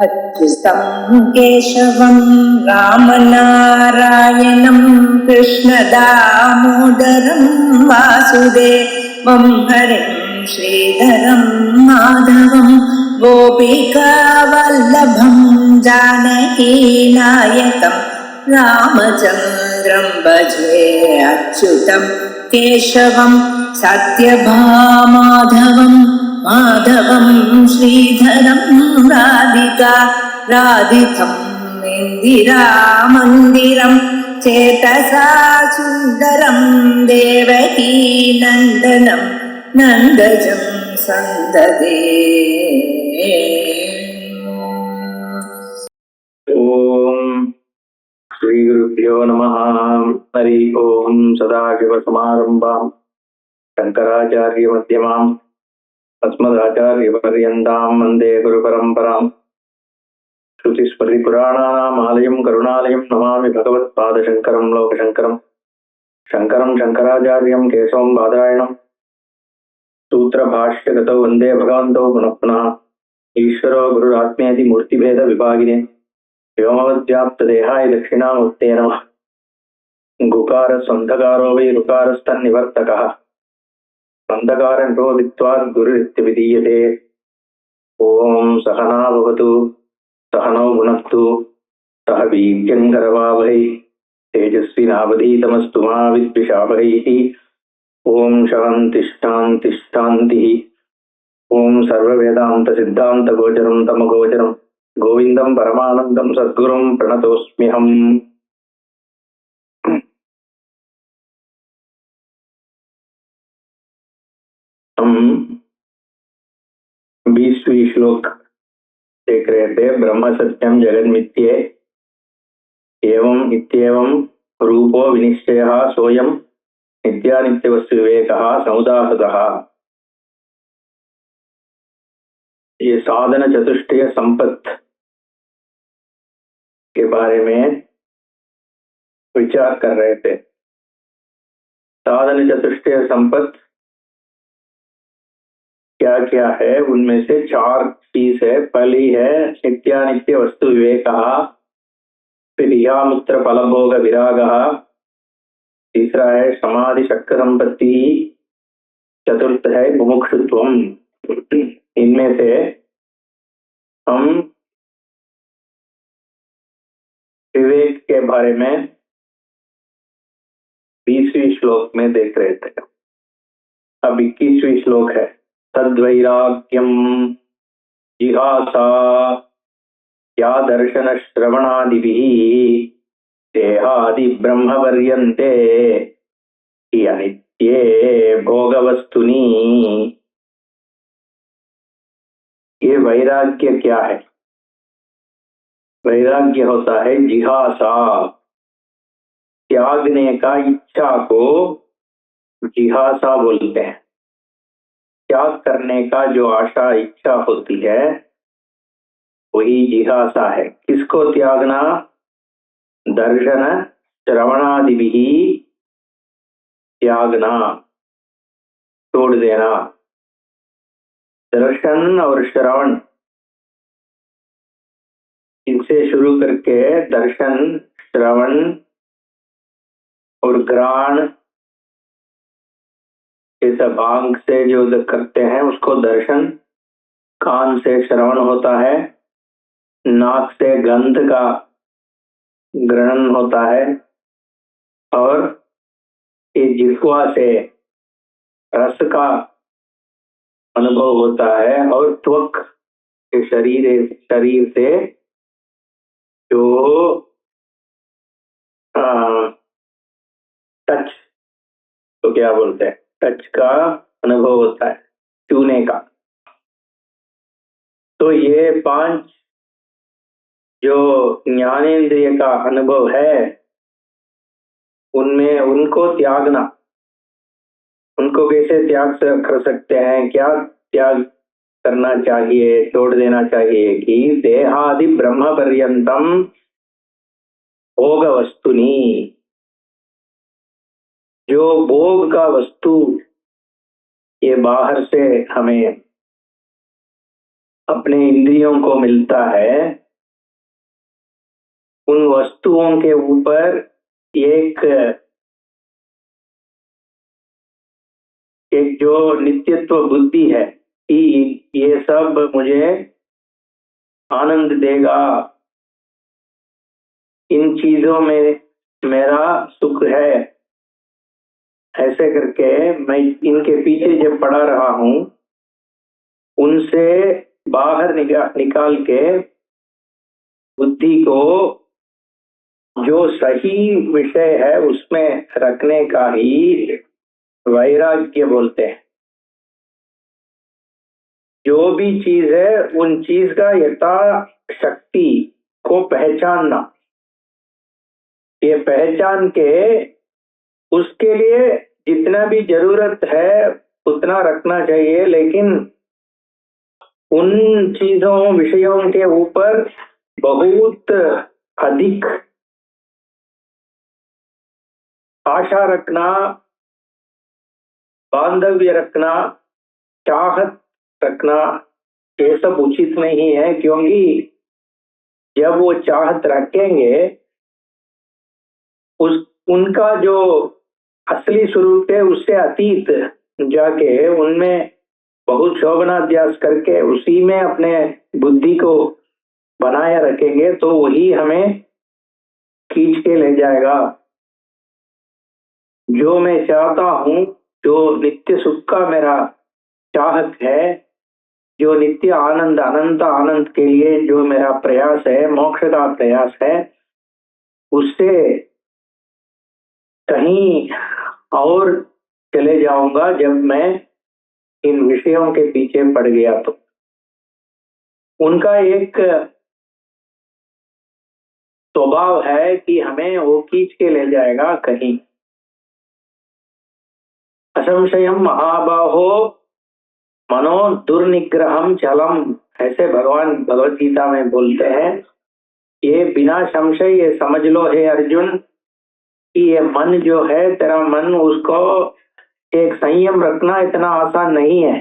अच्युतं केशवं रामनारायणं कृष्णदामोदरं वासुदेवं हरिं श्रीधरं माधवं गोपिकावल्लभं जानकीनायकं रामचन्द्रं भजे। अच्युतं केशवं सत्यभामाधवं माधवं श्रीधरं राधिका राधितं इन्दिरामन्दिरं चेतसा सुन्दरं देवकी नन्दनं नन्दजं सन्ददे। ओम श्री गुरुभ्यो नमः। हरि ओम। सदाशिवसमारंभां शंकराचार्य मध्यमाम् अस्मदाचार्य पर्यन्तां वन्दे गुरुपरम्पराम्। श्रुतिस्मृतिपुराणानाम् आलयं करुणालयं नमामि भगवत्पादशङ्करं लोकशङ्करं शङ्करं शङ्कराचार्यं केशवं बादरायणं सूत्रभाष्यकृतौ वन्दे भगवन्तौ पुनः पुनः। ईश्वरो गुरुरात्मेति मूर्तिभेद विभागिने व्योमवद्व्याप्तदेहाय दक्षिणामूर्ते नमः। गुकार स्वन्धकारो वै ऋकारस्तन्निवर्तकः स्वन्धकारनिरोधित्वात् गुरुरित्यभिधीयते। ओम सहना भवतु सहनौ भुनक्तु सह वीर्यङ्करवावहै तेजस्विनावधीतमस्तु मा विद्विषावहैः। ओम शान्तिः शान्तिः शान्तिः। ओम सर्ववेदान्तसिद्धान्तगोचरं तमगोचरं गोविंदं परमानंदं सद्गुरुं प्रणतोस्म्यहम्। हम 20वीं श्लोक देख रहे थे। ब्रह्म सत्यम जगन मिथ्ये एवं इत्येवं रूपो विनिश्चयः सोयम नित्यानित्य वस्तु विवेकः समुदाहृतः। ये साधन चतुष्टय संपत्त के बारे में विचार कर रहे थे। साधन चतुष्टय संपत्त क्या क्या है? उनमें से 4 चीज है। पहली है नित्यानित्य वस्तु विवेक, फिर इहामुत्र फलभोग विराग, तीसरा है समाधि शक्ति संपत्ति, चतुर्थ है मुमुक्षुत्वम। इनमें से हम विवेक के बारे में 20वीं श्लोक में देख रहे थे। अब 21वीं श्लोक है। तद्वैराग्यम जिहासा या दर्शन श्रवणादिभिः देहादि ब्रह्म वर्यन्ते अनित्ये भोगवस्तुनि। ये वैराग्य क्या है? वैराग्य होता है जिहासा, त्यागने का इच्छा को जिहासा बोलते हैं। त्याग करने का जो आशा इच्छा होती है वही जिहासा है। किसको त्यागना? दर्शन श्रवणादिभिः त्यागना, छोड़ देना। दर्शन और श्रवण, इनसे शुरू करके दर्शन, श्रवण और घ्राण, इस भाग से जो करते हैं उसको दर्शन। कान से श्रवण होता है, नाक से गंध का ग्रहण होता है, और ये जिह्वा से रस का अनुभव होता है, और त्वक के शरीर से जो टच, तो क्या बोलते हैं, टच का अनुभव होता है, छूने का। तो ये 5 जो ज्ञानेंद्रिय का अनुभव है उनमें उनको त्यागना। उनको कैसे त्याग कर सकते हैं? क्या त्याग करना चाहिए, छोड़ देना चाहिए कि देहादि ब्रह्म पर्यंतम भोग वस्तुनि, जो भोग का वस्तु ये बाहर से हमें अपने इंद्रियों को मिलता है, उन वस्तुओं के ऊपर एक जो नित्यत्व बुद्धि है कि ये सब मुझे आनंद देगा, इन चीजों में मेरा सुख है, ऐसे करके मैं इनके पीछे जब पड़ा रहा हूं, उनसे बाहर निकाल के बुद्धि को जो सही विषय है उसमें रखने का ही वैराग्य बोलते हैं। जो भी चीज है उन चीज का यथा शक्ति को पहचानना, ये पहचान के उसके लिए जितना भी जरूरत है उतना रखना चाहिए, लेकिन उन चीजों विषयों के ऊपर बहुत अधिक आशा रखना, बांधव्य रखना, चाहत रखना, ये सब उचित नहीं है। क्योंकि जब वो चाहत रखेंगे उनका जो असली स्वरूप है उससे अतीत जाके उनमें बहुत शोभनाध्यास करके उसी में अपने बुद्धि को बनाए रखेंगे, तो वही हमें खींच के ले जाएगा। जो मैं चाहता हूं, जो नित्य सुख का मेरा चाहत है, जो नित्य आनंद अनंत आनंद के लिए जो मेरा प्रयास है, मोक्ष का प्रयास है, उससे कहीं और चले जाऊंगा जब मैं इन विषयों के पीछे पड़ गया। तो उनका एक स्वभाव है कि हमें वो खींच के ले जाएगा कहीं। असंशयम महाबाहो मनो दुर्निग्रहम चलम, ऐसे भगवान भगवत गीता में बोलते हैं। ये बिना संशय ये समझ लो हे अर्जुन कि ये मन जो है तेरा मन, उसको एक संयम रखना इतना आसान नहीं है,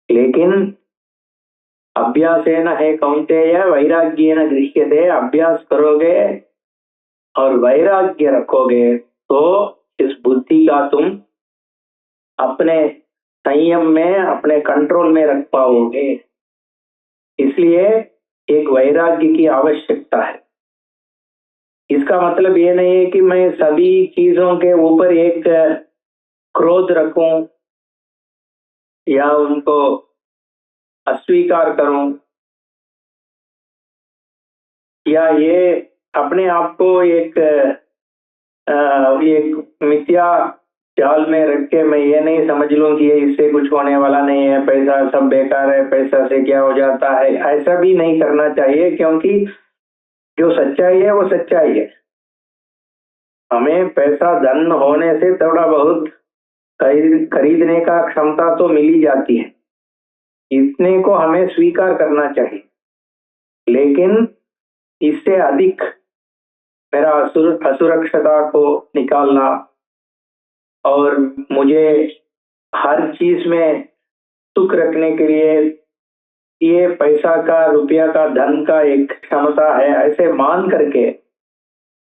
लेकिन अभ्यासेन है कौन्तेय वैराग्येन गृह्यते, अभ्यास करोगे और वैराग्य रखोगे तो इस बुद्धि का तुम अपने संयम में, अपने कंट्रोल में रख पाओगे। इसलिए एक वैराग्य की आवश्यकता है। इसका मतलब ये नहीं है कि मैं सभी चीजों के ऊपर एक क्रोध रखूं या उनको अस्वीकार करूं, या ये अपने आप को एक मिथ्या जाल में रख के मैं ये नहीं समझ लूं कि ये इससे कुछ होने वाला नहीं है, पैसा सब बेकार है, पैसा से क्या हो जाता है, ऐसा भी नहीं करना चाहिए। क्योंकि जो सच्चाई है वो सच्चाई है। हमें पैसा धन होने से थोड़ा बहुत खरीदने का क्षमता तो मिल ही जाती है, इतने को हमें स्वीकार करना चाहिए। लेकिन इससे अधिक मेरा असुरक्षता को निकालना और मुझे हर चीज में सुख रखने के लिए ये पैसा का, रुपया का, धन का एक क्षमता है, ऐसे मान करके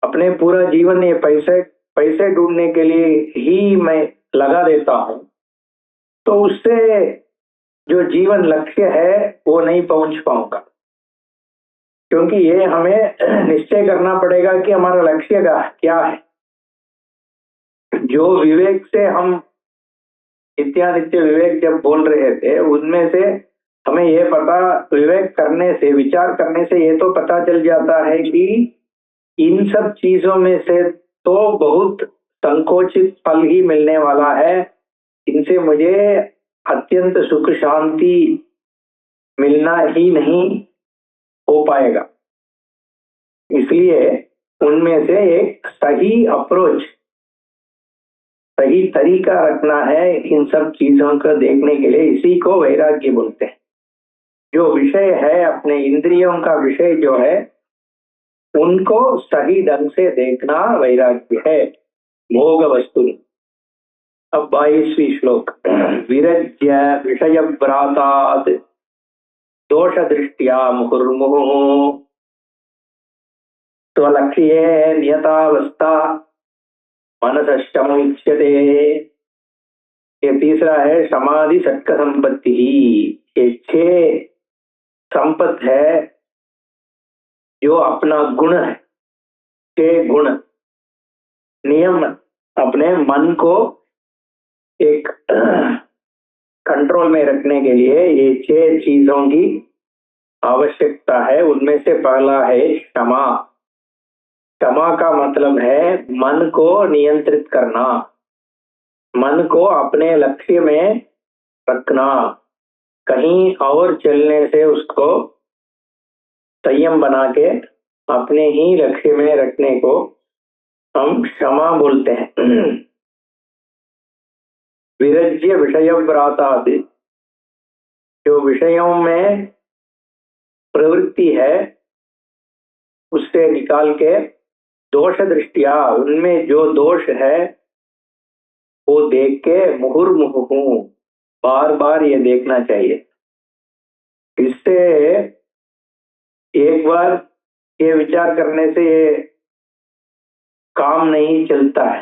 अपने पूरा जीवन ये पैसे ढूंढने के लिए ही मैं लगा देता हूं, तो उससे जो जीवन लक्ष्य है वो नहीं पहुंच पाऊंगा। क्योंकि ये हमें निश्चय करना पड़ेगा कि हमारा लक्ष्य क्या है। जो विवेक से हम नित्यानित्य विवेक जब बोल रहे थे, उनमें से हमें ये पता, विवेक करने से, विचार करने से ये तो पता चल जाता है कि इन सब चीजों में से तो बहुत संकोचित फल ही मिलने वाला है, इनसे मुझे अत्यंत सुख शांति मिलना ही नहीं हो पाएगा। इसलिए उनमें से एक सही अप्रोच, सही तरीका रखना है इन सब चीजों को देखने के लिए। इसी को वैराग्य बोलते हैं। जो विषय है, अपने इंद्रियों का विषय जो है, उनको सही ढंग से देखना वैराग्य है, भोग वस्तु। अब 22वीं श्लोक। विरज्य विषय व्रातात् दोष दृष्टिया मुहुर्मुहुः स्वलक्ष्ये नियतावस्था मनसश्चमुच्यते। ये तीसरा है समाधि षट्क संपत्ति। ये 6 संपत्ति है जो अपना गुण है। 6 गुण नियम अपने मन को एक कंट्रोल में रखने के लिए ये 6 चीजों की आवश्यकता है। उनमें से पहला है क्षमा। क्षमा का मतलब है मन को नियंत्रित करना, मन को अपने लक्ष्य में रखना, कहीं और चलने से उसको संयम बना के अपने ही लक्ष्य में रखने को हम क्षमा बोलते हैं। विरज्य विषय व्रातात्, जो विषयों में प्रवृत्ति है उससे निकाल के दोष दृष्टिया, उनमें जो दोष है वो देख के मुहुर्मुहुः, बार बार ये देखना चाहिए। इससे एक बार ये विचार करने से ये काम नहीं चलता है।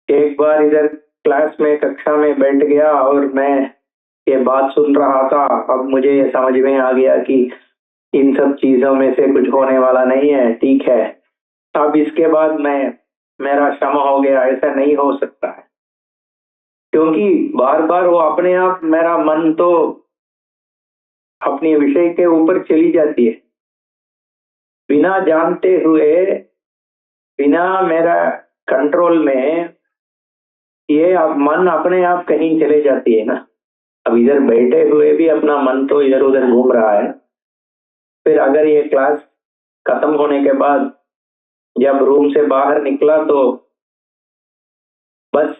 एक बार इधर क्लास में कक्षा में बैठ गया और मैं ये बात सुन रहा था, अब मुझे ये समझ में आ गया कि इन सब चीजों में से कुछ होने वाला नहीं है, ठीक है, अब इसके बाद मेरा क्षमा हो गया, ऐसा नहीं हो सकता है। क्योंकि बार बार वो अपने आप मेरा मन तो अपनी विषय के ऊपर चली जाती है, बिना जानते हुए, बिना मेरा कंट्रोल में ये अब मन अपने आप कहीं चले जाती है ना। अब इधर बैठे हुए भी अपना मन तो इधर उधर घूम रहा है। फिर अगर ये क्लास खत्म होने के बाद जब रूम से बाहर निकला तो बस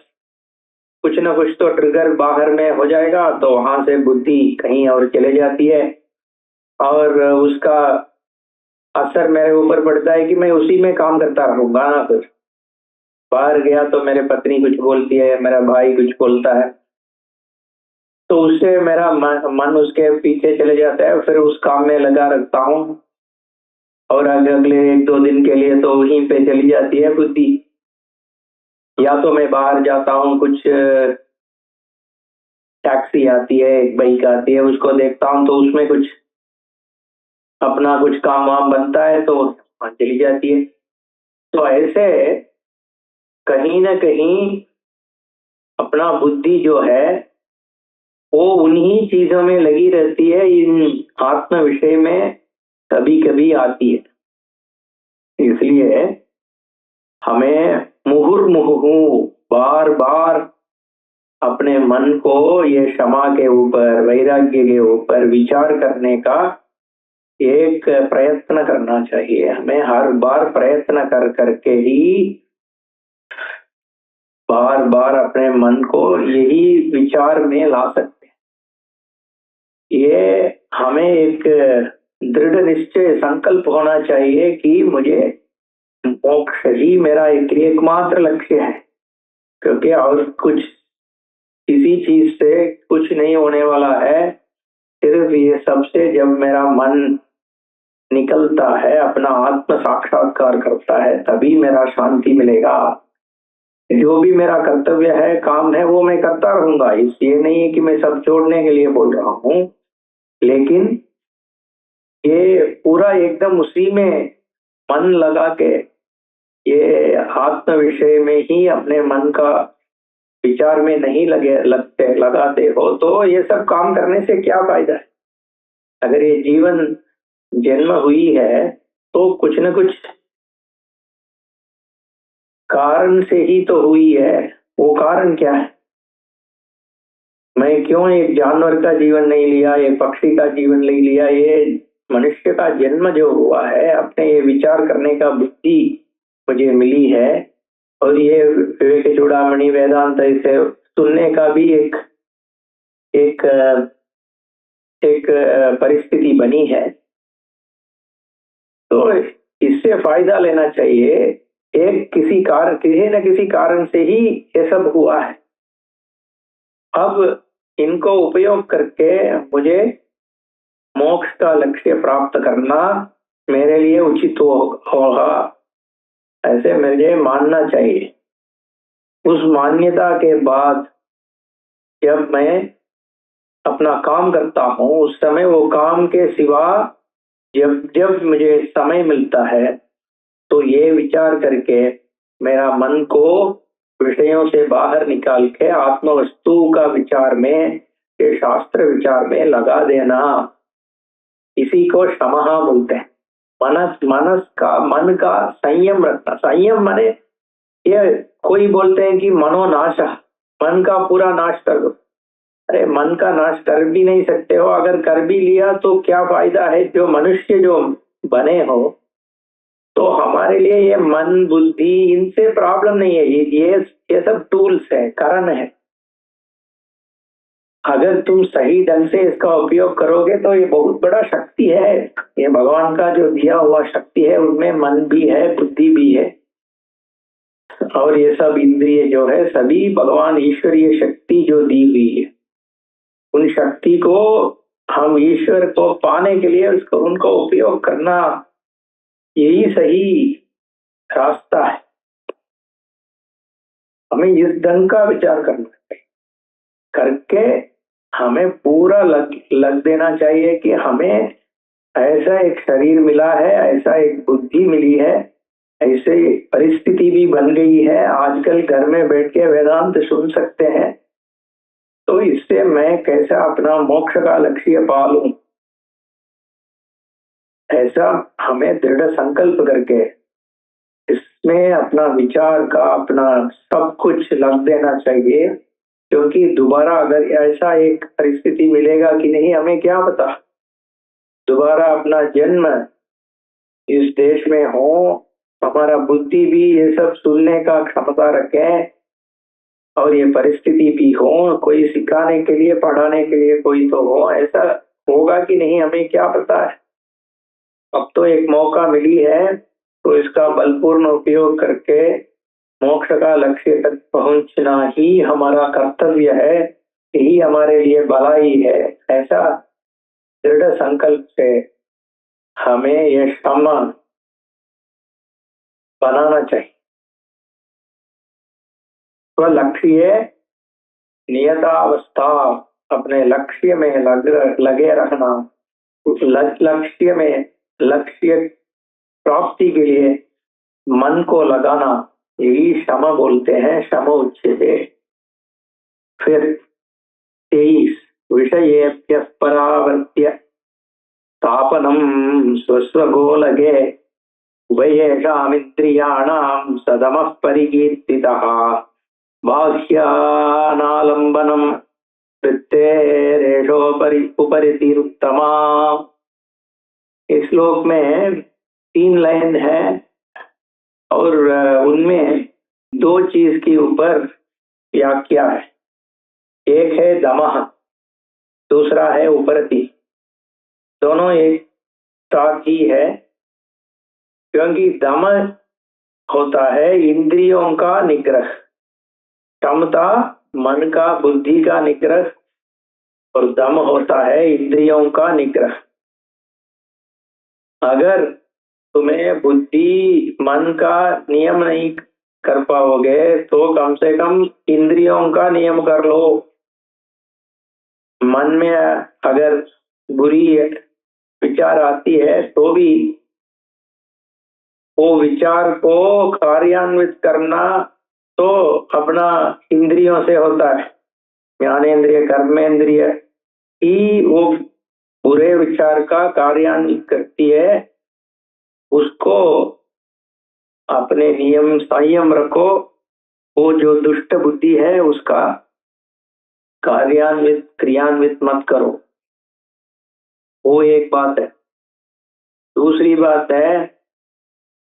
कुछ ना कुछ तो ट्रिगर बाहर में हो जाएगा, तो वहां से बुद्धि कहीं और चले जाती है और उसका असर मेरे ऊपर पड़ता है कि मैं उसी में काम करता रहूंगा ना। फिर बाहर गया तो मेरे पत्नी कुछ बोलती है, मेरा भाई कुछ बोलता है, तो उससे मेरा मन उसके पीछे चले जाता है। फिर उस काम में लगा रखता हूँ और अगले 1-2 दिन के लिए तो वहीं पे चली जाती है बुद्धि। या तो मैं बाहर जाता हूँ, कुछ टैक्सी आती है, एक बाइक आती है, उसको देखता हूँ तो उसमें कुछ अपना कुछ काम वाम बनता है तो वहां चली जाती है। तो ऐसे कहीं ना कहीं अपना बुद्धि जो है वो उन्हीं चीजों में लगी रहती है, इन आत्म विषय में कभी कभी आती है। इसलिए हमें मुहुर्मुहुः, बार बार अपने मन को ये क्षमा के ऊपर, वैराग्य के ऊपर विचार करने का एक प्रयत्न करना चाहिए। हमें हर बार प्रयत्न कर करके ही बार बार अपने मन को यही विचार में ला सकते हैं। ये हमें एक दृढ़ निश्चय संकल्प होना चाहिए कि मुझे मोक्ष ही मेरा एकमात्र लक्ष्य है, क्योंकि और कुछ किसी चीज से कुछ नहीं होने वाला है। सिर्फ ये सबसे जब मेरा मन निकलता है, अपना आत्म साक्षात्कार करता है, तभी मेरा शांति मिलेगा। जो भी मेरा कर्तव्य है, काम है, वो मैं करता रहूंगा। ये नहीं है कि मैं सब छोड़ने के लिए बोल रहा हूँ, लेकिन ये पूरा एकदम उसी में मन लगा के ये आत्म विषय में ही अपने मन का विचार में नहीं लगाते हो तो ये सब काम करने से क्या फायदा है। अगर ये जीवन जन्म हुई है तो कुछ न कुछ कारण से ही तो हुई है। वो कारण क्या है? मैं क्यों एक जानवर का जीवन नहीं लिया, एक पक्षी का जीवन नहीं लिया? ये मनुष्य का जन्म जो हुआ है, अपने ये विचार करने का बुद्धि मुझे मिली है, और ये विवेक चूड़ामणि वेदांत इसे सुनने का भी एक एक एक परिस्थिति बनी है, तो इससे फायदा लेना चाहिए। एक किसी न किसी कारण से ही ये सब हुआ है। अब इनको उपयोग करके मुझे मोक्ष का लक्ष्य प्राप्त करना मेरे लिए उचित होगा, ऐसे मुझे मानना चाहिए। उस मान्यता के बाद जब मैं अपना काम करता हूँ उस समय वो काम के सिवा जब जब मुझे समय मिलता है तो ये विचार करके मेरा मन को विषयों से बाहर निकाल के आत्म वस्तु का विचार में, ये शास्त्र विचार में लगा देना, इसी को शमः बोलते हैं। मन का संयम रखना। संयम माने ये कोई बोलते हैं कि मनोनाश, मन का पूरा नाश कर दो। अरे मन का नाश कर भी नहीं सकते हो, अगर कर भी लिया तो क्या फायदा है। जो मनुष्य जो बने हो तो हमारे लिए ये मन बुद्धि इनसे प्रॉब्लम नहीं है, ये सब टूल्स है, कारण है। अगर तुम सही ढंग से इसका उपयोग करोगे तो ये बहुत बड़ा शक्ति है। ये भगवान का जो दिया हुआ शक्ति है, उनमें मन भी है, बुद्धि भी है, और ये सब इंद्रिय जो है सभी भगवान ईश्वरीय शक्ति जो दी हुई है। उन शक्ति को हम ईश्वर को पाने के लिए उनको उपयोग करना, यही सही रास्ता है। हमें इस ढंग का विचार करना चाहिए, करके हमें पूरा लग देना चाहिए कि हमें ऐसा एक शरीर मिला है, ऐसा एक बुद्धि मिली है, ऐसे परिस्थिति भी बन गई है, आजकल घर में बैठ के वेदांत सुन सकते हैं, तो इससे मैं कैसा अपना मोक्ष का लक्ष्य पालूं, ऐसा हमें दृढ़ संकल्प करके इसमें अपना विचार का, अपना सब कुछ लग देना चाहिए। क्योंकि दोबारा अगर ऐसा एक परिस्थिति मिलेगा कि नहीं, हमें क्या पता, दोबारा अपना जन्म इस देश में हो, हमारा बुद्धि भी ये सब सुनने का क्षमता रखे, और ये परिस्थिति भी हो, कोई सिखाने के लिए, पढ़ाने के लिए कोई तो हो, ऐसा होगा कि नहीं हमें क्या पता है। अब तो एक मौका मिली है तो इसका बलपूर्ण उपयोग करके मोक्ष का लक्ष्य तक पहुंचना ही हमारा कर्तव्य है, यही हमारे लिए भलाई है। ऐसा दृढ़ संकल्प से हमें यह श्रम बनाना चाहिए। तो लक्ष्य नियतावस्था, अपने लक्ष्य में लगे रहना, उस लक्ष्य में, लक्ष्य प्राप्ति के लिए मन को लगाना, यही शम बोलते हैं, शम उच्यते। फिर 23 विषयेभ्य परावर्त्य स्थापनम स्वस्वगोलगे उभयेषामिन्द्रियाणां सदमः परिकीर्तितः बाह्यानालम्बनम वृत्तेरेषोपरि उपरितिरुत्तमा। इस श्लोक में 3 लाइन है और उनमें 2 चीज के ऊपर व्याख्या है। एक है दमः, दूसरा है उपरति। दोनों एक साथ ही है, क्योंकि दम होता है इंद्रियों का निग्रह, क्षमता मन का, बुद्धि का निग्रह, और दम होता है इंद्रियों का निग्रह। अगर तुम्हें बुद्धि मन का नियम नहीं कर पाओगे तो कम से कम इंद्रियों का नियम कर लो। मन में अगर बुरी विचार आती है तो भी वो विचार को कार्यान्वित करना तो अपना इंद्रियों से होता है। ज्ञानेन्द्रिय, कर्मेंद्रिय ही वो बुरे विचार का कार्यान्वित करती है। उसको अपने नियम संयम रखो, वो जो दुष्ट बुद्धि है उसका कार्यान्वित क्रियान्वित मत करो। वो एक बात है। दूसरी बात है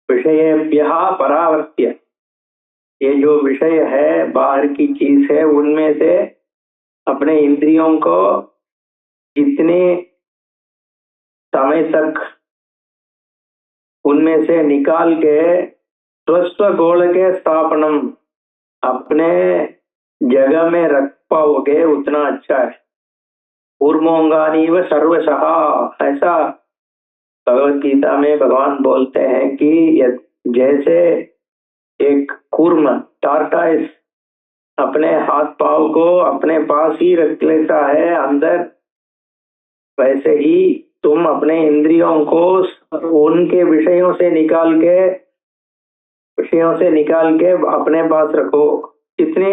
विषयेभ्यः परावर्त्य। ये जो विषय है, बाहर की चीज है, उनमें से अपने इंद्रियों को जितने समय तक उनमें से निकाल के स्वस्थ गोल के स्थापनम, अपने जगह में रख पाओगे उतना अच्छा है। कूर्मोंगानीव सर्वशः, ऐसा भगवत गीता में भगवान बोलते हैं कि जैसे एक कूर्म टार्टाइस अपने हाथ पांव को अपने पास ही रख लेता है अंदर, वैसे ही तुम अपने इंद्रियों को उनके विषयों से निकाल के अपने पास रखो, जितने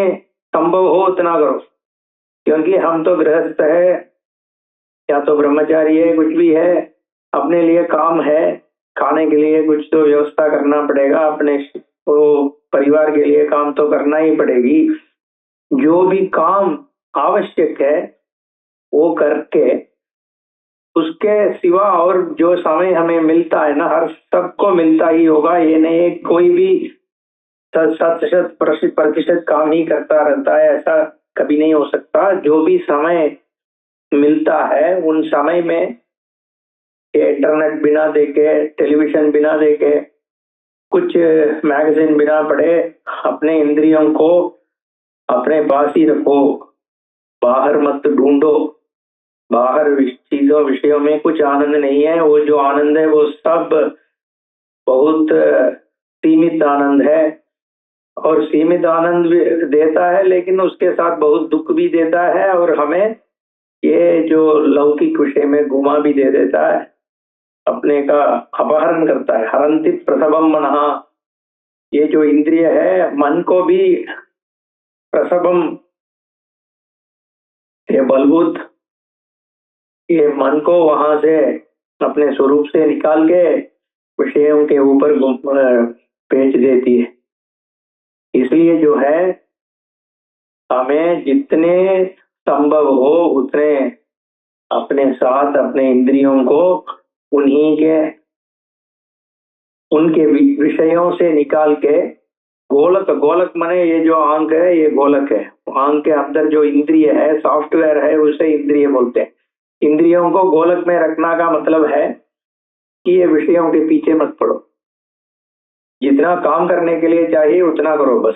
संभव हो उतना करो। क्योंकि हम तो गृहस्थ है या तो ब्रह्मचारी है, कुछ भी है, अपने लिए काम है, खाने के लिए कुछ तो व्यवस्था करना पड़ेगा, अपने परिवार के लिए काम तो करना ही पड़ेगी। जो भी काम आवश्यक है वो करके उसके सिवा और जो समय हमें मिलता है ना, हर सबको मिलता ही होगा, ये नहीं कोई भी 100% काम ही करता रहता है, ऐसा कभी नहीं हो सकता। जो भी समय मिलता है उन समय में इंटरनेट बिना देखे, टेलीविजन बिना देखे, कुछ मैगजीन बिना पढ़े अपने इंद्रियों को अपने पास ही रखो, बाहर मत ढूंढो। बाहर चीजों विषयों में कुछ आनंद नहीं है, वो जो आनंद है वो सब बहुत सीमित आनंद है, और सीमित आनंद भी देता है लेकिन उसके साथ बहुत दुख भी देता है, और हमें ये जो लौकिक विषय में घुमा भी दे देता है, अपने का अपहरण करता है। हरंति प्रसवम मनः, ये जो इंद्रिय है मन को भी प्रसवम, ये बलबूत, ये मन को वहां से अपने स्वरूप से निकाल के विषयों के ऊपर पेच देती है। इसलिए जो है हमें जितने संभव हो उतने अपने साथ अपने इंद्रियों को उनके विषयों से निकाल के, गोलक माने ये जो आंख है ये गोलक है, आंख के अंदर जो इंद्रिय है सॉफ्टवेयर है उसे इंद्रिय बोलते हैं। इंद्रियों को गोलक में रखना का मतलब है कि ये विषयों के पीछे मत पड़ो, जितना काम करने के लिए चाहिए उतना करो बस,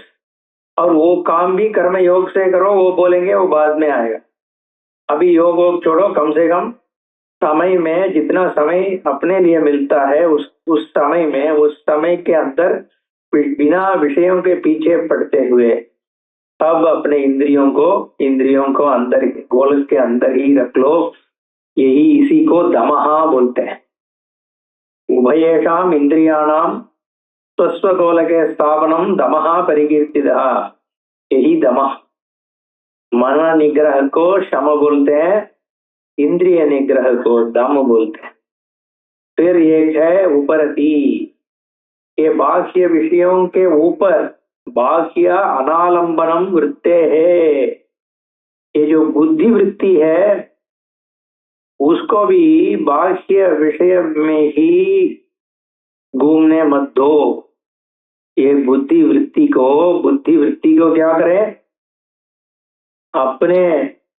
और वो काम भी कर्म योग से करो, वो बोलेंगे वो बाद में आएगा। अभी योग वोग छोड़ो, कम से कम समय में जितना समय अपने लिए मिलता है उस समय में, उस समय के अंदर बिना विषयों के पीछे पड़ते हुए अब अपने इंद्रियों को अंदर गोलक के अंदर ही रख लो। यही इसी को दमहा बोलते हैं। उभयेषाम इंद्रियाणाम स्वस्वगोलके स्थापनम दमहा परिकीर्तितः, यही दमः। मन निग्रह को शम बोलते हैं, इंद्रिय निग्रह को दम बोलते हैं। फिर एक है उपरति, ये बाह्य विषयों के ऊपर बाह्य अनालंबनम वृत्ते है, ये जो बुद्धि वृत्ति है उसको भी बाह्य विषय में ही घूमने मत दो। ये बुद्धि वृत्ति को क्या करें, अपने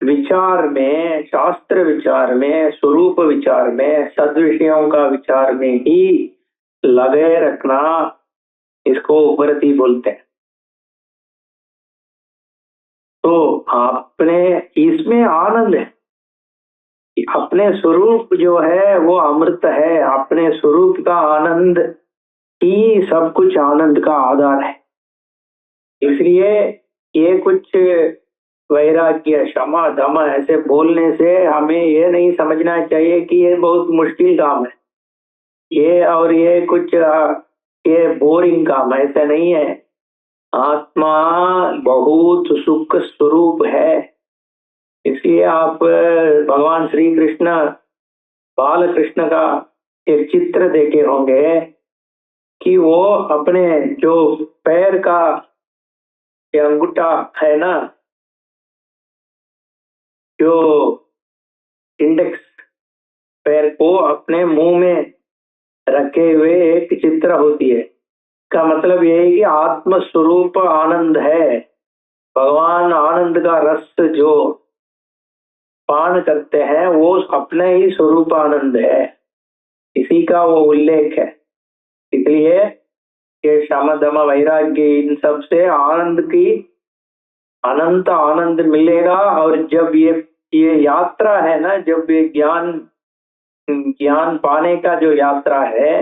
विचार में, शास्त्र विचार में, स्वरूप विचार में, सद्विषयों का विचार में ही लगे रखना, इसको उपरति बोलते हैं। तो अपने इसमें आनंद है, अपने स्वरूप जो है वो अमृत है, अपने स्वरूप का आनंद ही सब कुछ आनंद का आधार है। इसलिए ये कुछ वैराग्य, क्षमा, दम ऐसे बोलने से हमें ये नहीं समझना चाहिए कि ये बहुत मुश्किल काम है, ये कुछ ये बोरिंग काम, ऐसा नहीं है। आत्मा बहुत सुख स्वरूप है। इसलिए आप भगवान श्री कृष्ण, बाल कृष्ण का एक चित्र देखे होंगे कि वो अपने जो पैर का अंगूठा है ना, जो इंडेक्स पैर को अपने मुंह में रखे हुए एक चित्र होती है। का मतलब ये है कि आत्म स्वरूप आनंद है, भगवान आनंद का रस जो पान करते हैं वो अपने ही स्वरूप आनंद है, इसी का वो उल्लेख है। इसलिए ये शम दम वैराग्य इन सब से आनंद की अनंत आनंद मिलेगा। और जब ये यात्रा है ना, जब ये ज्ञान ज्ञान पाने का जो यात्रा है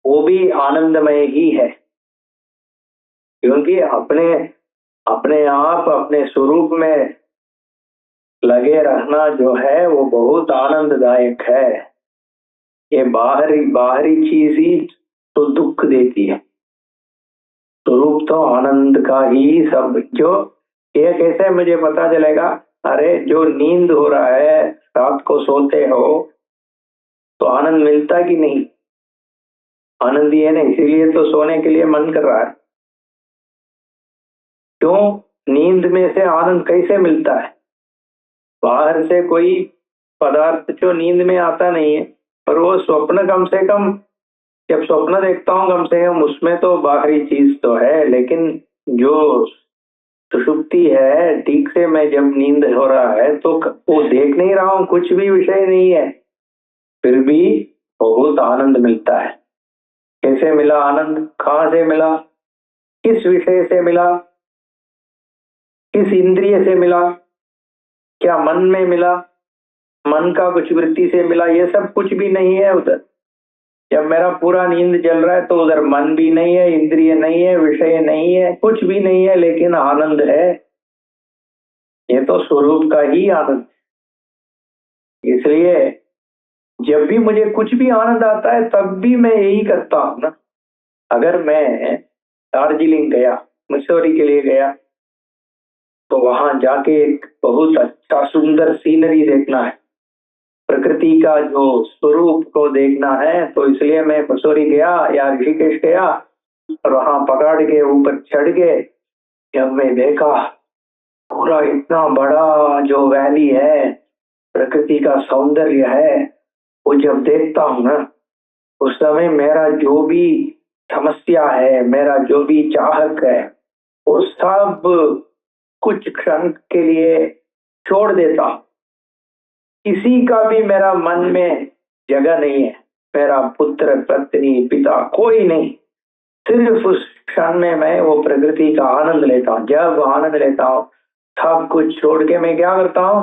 वो भी आनंदमय ही है, क्योंकि अपने अपने आप अपने स्वरूप में लगे रहना जो है वो बहुत आनंददायक है। ये बाहरी बाहरी चीज ही तो दुख देती है, स्वरूप तो आनंद का ही सब। जो ये कैसे मुझे पता चलेगा? अरे जो नींद हो रहा है, रात को सोते हो तो आनंद मिलता कि नहीं? आनंद ही है ना, इसीलिए तो सोने के लिए मन कर रहा है। क्यों? नींद में से आनंद कैसे मिलता है? बाहर से कोई पदार्थ जो नींद में आता नहीं है, पर वो स्वप्न कम से कम, जब स्वप्न देखता हूँ कम से कम उसमें तो बाहरी चीज तो है, लेकिन जो सुषुप्ति है, ठीक से मैं जब नींद हो रहा है तो वो देख नहीं रहा हूँ, कुछ भी विषय नहीं है, फिर भी बहुत आनंद मिलता है। कैसे मिला आनंद? कहाँ से मिला? किस विषय से मिला? किस इंद्रिय से मिला? क्या मन में मिला? मन का कुछ वृत्ति से मिला? ये सब कुछ भी नहीं है उधर। जब मेरा पूरा नींद चल रहा है तो उधर मन भी नहीं है, इंद्रिय नहीं है, विषय नहीं है, कुछ भी नहीं है, लेकिन आनंद है। ये तो स्वरूप का ही आनंद। इसलिए जब भी मुझे कुछ भी आनंद आता है तब भी मैं यही करता हूँ ना। अगर मैं दार्जिलिंग गया, मसूरी के लिए गया, तो वहां जाके एक बहुत अच्छा सुंदर सीनरी देखना है, प्रकृति का जो स्वरूप को देखना है, तो इसलिए मैं मसूरी गया या ऋषिकेश गया और वहां पहाड़ के ऊपर चढ़ के जब मैं देखा पूरा इतना बड़ा जो वैली है, प्रकृति का सौंदर्य है, वो जब देखता हूँ ना, उस समय मेरा जो भी समस्या है, मेरा जो भी चाहक है, वो सब कुछ क्षण के लिए छोड़ देता हूँ। किसी का भी मेरा मन में जगह नहीं है, मेरा पुत्र पत्नी पिता कोई नहीं, सिर्फ उस क्षण में मैं वो प्रकृति का आनंद लेता हूँ। जब आनंद लेता हूँ सब कुछ छोड़ के मैं क्या करता हूँ?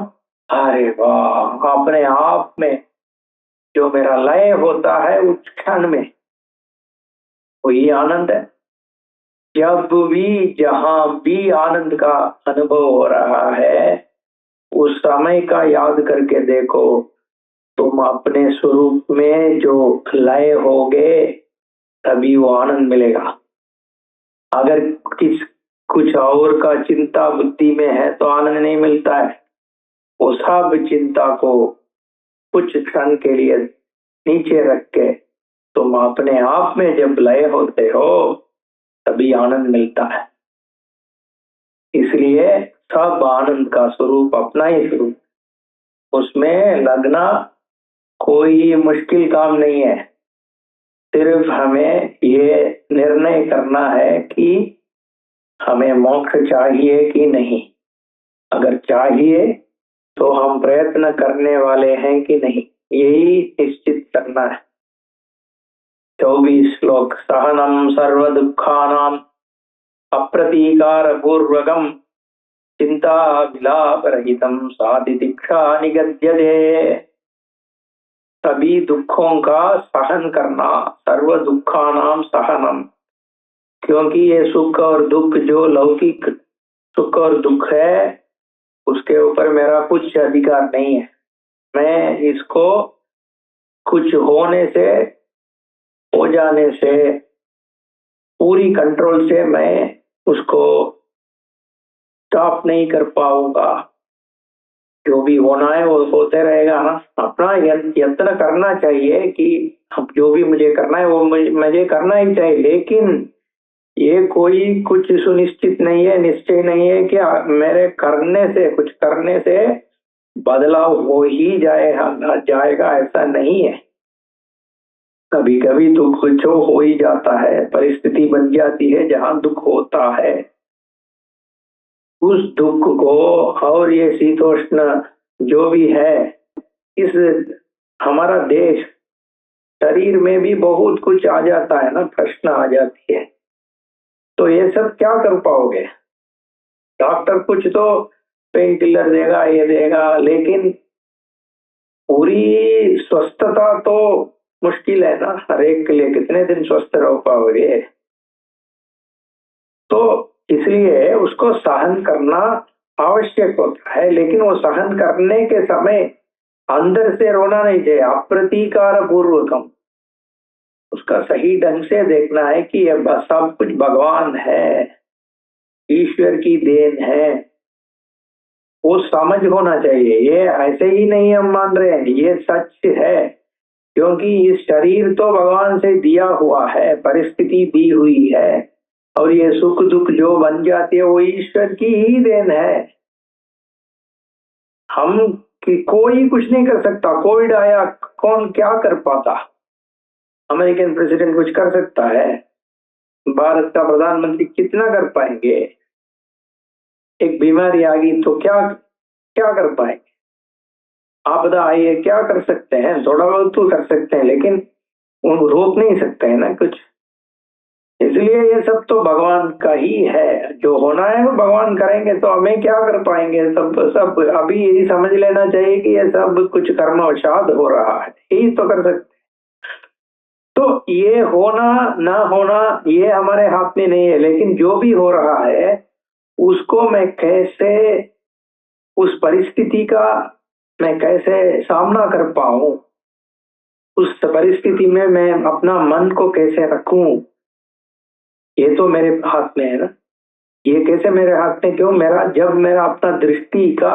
अरे वाह, अपने आप में जो मेरा लय होता है उस क्षण में, वही आनंद है। जब भी जहां भी आनंद का अनुभव हो रहा है, उस समय का याद करके देखो, तुम अपने स्वरूप में जो लय होगे तभी वो आनंद मिलेगा। अगर कुछ और का चिंता बुद्धि में है तो आनंद नहीं मिलता है। वो सब चिंता को कुछ क्षण के लिए नीचे रख के तुम अपने आप में जब लय होते हो तभी आनंद मिलता है। इसलिए सब आनंद का स्वरूप अपना ही स्वरूप, उसमें लगना कोई मुश्किल काम नहीं है। सिर्फ हमें ये निर्णय करना है कि हमें मोक्ष चाहिए कि नहीं। अगर चाहिए तो हम प्रयत्न करने वाले हैं कि नहीं, यही निश्चित करना है। 24 श्लोक। सहनम सर्व दुखानाम अप्रतीकार पूर्वकम चिंता विलाप रहितम सातितिक्षा निगद्यते। सभी दुखों का सहन करना, सर्व दुखानाम सहनम, क्योंकि ये सुख और दुख जो लौकिक सुख और दुख है उसके ऊपर मेरा कुछ अधिकार नहीं है। मैं इसको कुछ होने से, हो जाने से, पूरी कंट्रोल से मैं उसको स्टॉप नहीं कर पाऊंगा। जो भी होना है वो होते रहेगा ना। अपना यत्न करना चाहिए कि जो भी मुझे करना है वो मुझे करना ही चाहिए, लेकिन ये कोई कुछ सुनिश्चित नहीं है, निश्चय नहीं है कि मेरे करने से, कुछ करने से बदलाव हो ही जाएगा, ऐसा नहीं है। कभी कभी दुख जो हो ही जाता है, परिस्थिति बन जाती है जहां दुख होता है। उस दुख को और ये शीतोष्ण जो भी है, इस हमारा देश शरीर में भी बहुत कुछ आ जाता है ना, प्रश्न आ जाती है, तो ये सब क्या कर पाओगे? डॉक्टर कुछ तो पेन किलर देगा, ये देगा, लेकिन पूरी स्वस्थता तो मुश्किल है ना। हर एक के लिए कितने दिन स्वस्थ रह पाओगे। तो इसलिए उसको सहन करना आवश्यक होता है, लेकिन वो सहन करने के समय अंदर से रोना नहीं चाहिए। अप्रतीकार पूर्वकम उसका सही ढंग से देखना है कि ये सब कुछ भगवान है, ईश्वर की देन है, वो समझ होना चाहिए। ये ऐसे ही नहीं हम मान रहे हैं, ये सच है, क्योंकि इस शरीर तो भगवान से दिया हुआ है, परिस्थिति दी हुई है, और ये सुख दुख जो बन जाती है वो ईश्वर की ही देन है। हम कोई कुछ नहीं कर सकता। कोविड आया, कौन क्या कर पाता? अमेरिकन प्रेसिडेंट कुछ कर सकता है? भारत का प्रधानमंत्री कितना कर पाएंगे? एक बीमारी आ गई तो क्या क्या कर पाएंगे? आपदा आई है, क्या कर सकते हैं? थोड़ा बहुत तो कर सकते हैं, लेकिन उन रोक नहीं सकते हैं ना कुछ। इसलिए ये सब तो भगवान का ही है, जो होना है वो भगवान करेंगे, तो हमें क्या कर पाएंगे? सब सब अभी यही समझ लेना चाहिए कि ये सब कुछ कर्मवशात हो रहा है, यही तो कर सकते। तो ये होना ना होना ये हमारे हाथ में नहीं है, लेकिन जो भी हो रहा है उसको मैं कैसे, उस परिस्थिति का मैं कैसे सामना कर पाऊं, उस परिस्थिति में मैं अपना मन को कैसे रखूं, ये तो मेरे हाथ में है ना। ये कैसे मेरे हाथ में? क्यों? जब मेरा अपना दृष्टि का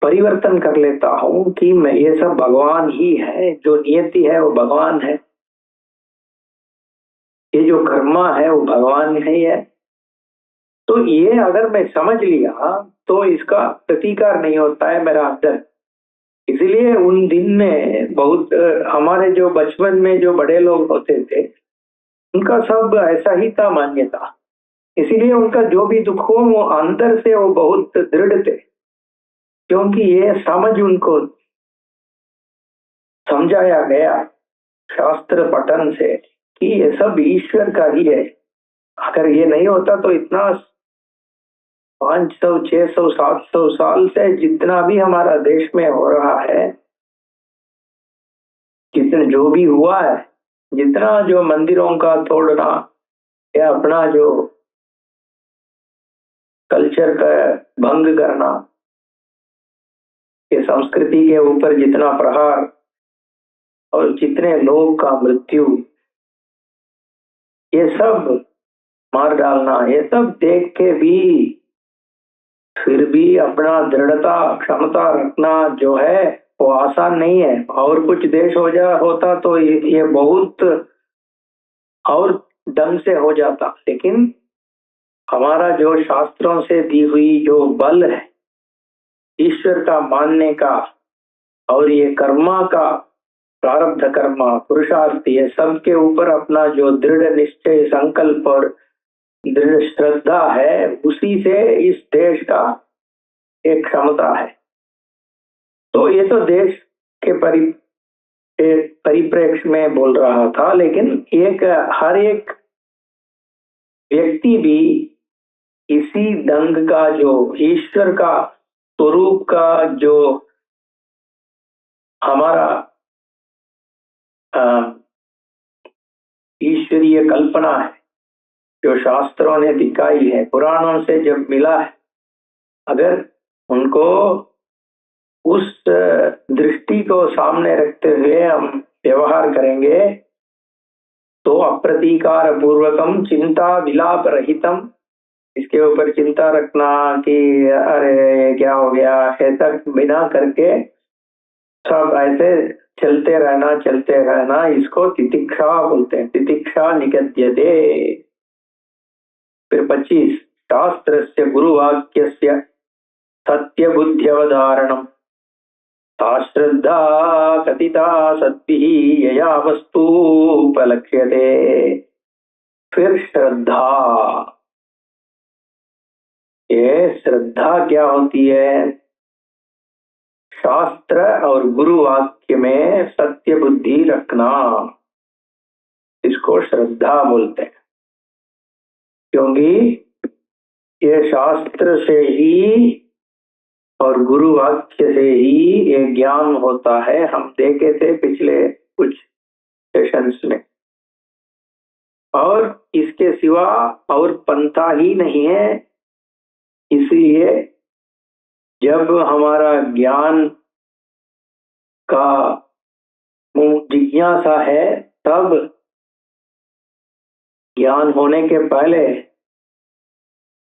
परिवर्तन कर लेता हूं कि मैं, ये सब भगवान ही है, जो नियति है वो भगवान है, ये जो कर्मा है वो भगवान ही है, तो ये अगर मैं समझ लिया तो इसका प्रतिकार नहीं होता है मेरा अंदर। इसलिए उन दिन में बहुत हमारे जो बचपन में जो बड़े लोग होते थे उनका सब ऐसा ही था, मान्यता। इसीलिए उनका जो भी दुख हो वो अंदर से वो बहुत दृढ़ थे, क्योंकि ये समझ उनको समझाया गया शास्त्र पठन से कि ये सब ईश्वर का ही है। अगर ये नहीं होता तो इतना 500 600 700 साल से जितना भी हमारा देश में हो रहा है, जितना जो भी हुआ है, जितना जो मंदिरों का तोड़ना या अपना जो कल्चर का भंग करना, ये संस्कृति के ऊपर जितना प्रहार और जितने लोग का मृत्यु, ये सब मार डालना, ये सब देख के भी फिर भी अपना दृढ़ता क्षमता रखना जो है वो आसान नहीं है। और कुछ देश होता तो ये बहुत और ढंग से हो जाता, लेकिन हमारा जो शास्त्रों से दी हुई जो बल है ईश्वर का मानने का, और ये कर्मा का प्रारब्ध कर्मा पुरुषार्थ, ये सब के ऊपर अपना जो दृढ़ निश्चय संकल्प और दृढ़ श्रद्धा है, उसी से इस देश का एक क्षमता है। तो ये तो देश के परिप्रेक्ष्य में बोल रहा था, लेकिन हर एक व्यक्ति भी इसी ढंग का जो ईश्वर का स्वरूप का जो हमारा ईश्वरीय कल्पना है, जो शास्त्रों ने दिखाई है, पुराणों से जब मिला है, अगर उनको उस दृष्टि को सामने रखते हुए हम व्यवहार करेंगे तो अप्रतीकार पूर्वकम चिंता विलाप रहितम, इसके ऊपर चिंता रखना कि अरे क्या हो गया, ऐसा बिना करके सब ऐसे चलते रहना, इसको तितिक्षा बोलते हैं। तितिक्षा निगद्यते। फिर 25 शास्त्र से गुरुवाक्य सत्य बुद्ध्यवधारणम सा श्रद्धा कथिता सत्भिः यया वस्तु उपलक्ष्यते। फिर श्रद्धा, ये श्रद्धा क्या होती है? शास्त्र और गुरु वाक्य में सत्य बुद्धि रखना, इसको श्रद्धा बोलते हैं, क्योंकि ये शास्त्र से ही और गुरु वाक्य से ही ये ज्ञान होता है। हम देखे थे पिछले कुछ सेशंस में। और इसके सिवा और पंथा ही नहीं है। इसलिए जब हमारा ज्ञान का जिज्ञासा है, तब ज्ञान होने के पहले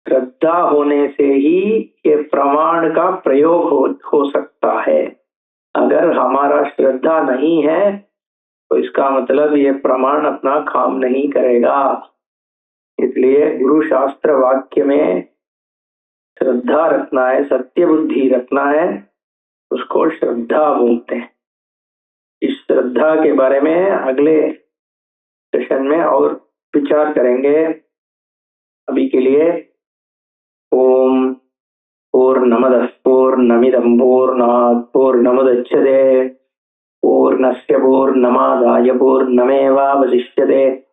श्रद्धा होने से ही ये प्रमाण का प्रयोग हो सकता है। अगर हमारा श्रद्धा नहीं है तो इसका मतलब ये प्रमाण अपना काम नहीं करेगा। इसलिए गुरु शास्त्र वाक्य में श्रद्धा रखना है, सत्य बुद्धि रखना है, उसको श्रद्धा बोलते हैं। इस श्रद्धा के बारे में अगले सेशन में और विचार करेंगे। अभी के लिए ओम पूर्णमदः पूर्णमिदं पूर्णात् पूर्णमुदच्यते पूर्णस्य पूर्णमादाय पूर्णमेवावशिष्यते।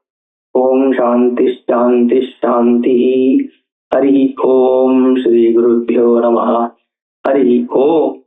ओम शांति शांति शांति। हरि ओम। श्री गुरुभ्यो नमः। हरि ओम।